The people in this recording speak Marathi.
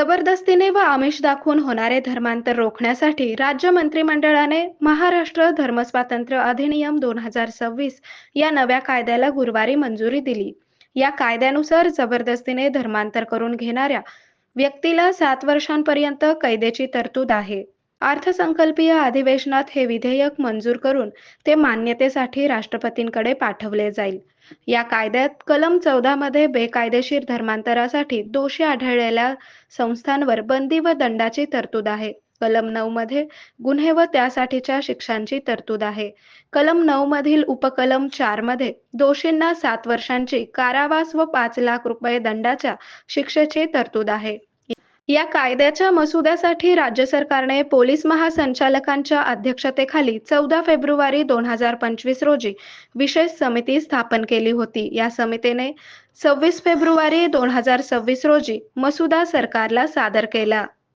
जबरदस्तीने व आमिष दाखवून होणारे धर्मांतर रोखण्यासाठी राज्य मंत्रिमंडळाने महाराष्ट्र धर्मस्वातंत्र्य अधिनियम 2026 या नव्या कायद्याला गुरुवारी मंजुरी दिली. या कायद्यानुसार जबरदस्तीने धर्मांतर करून घेणाऱ्या व्यक्तीला 7 वर्षांपर्यंत कैदेची तरतूद आहे. अर्थसंकल्पीय अधिवेशनात हे विधेयक मंजूर करून ते मान्यतेसाठी राष्ट्रपतींकडे पाठवले जाईल. या कायद्यात कलम 14 मध्ये बेकायदेशीर धर्मांतरासाठी दोषी आढळलेल्या संस्थांवर बंदी व दंडाची तरतूद आहे. कलम 9 मध्ये गुन्हे व त्यासाठीच्या शिक्षांची तरतूद आहे. कलम 9 मधील उपकलम 4 मध्ये दोषींना 7 वर्षांची कारावास व 5 लाख रुपये दंडाच्या शिक्षेची तरतूद आहे. या कायद्याच्या मसुद्यासाठी राज्य सरकारने पोलीस महासंचालकांच्या अध्यक्षतेखाली 14 फेब्रुवारी 2025 रोजी विशेष समिती स्थापन केली होती. या समितीने 26 फेब्रुवारी 2026 रोजी मसुदा सरकारला सादर केला.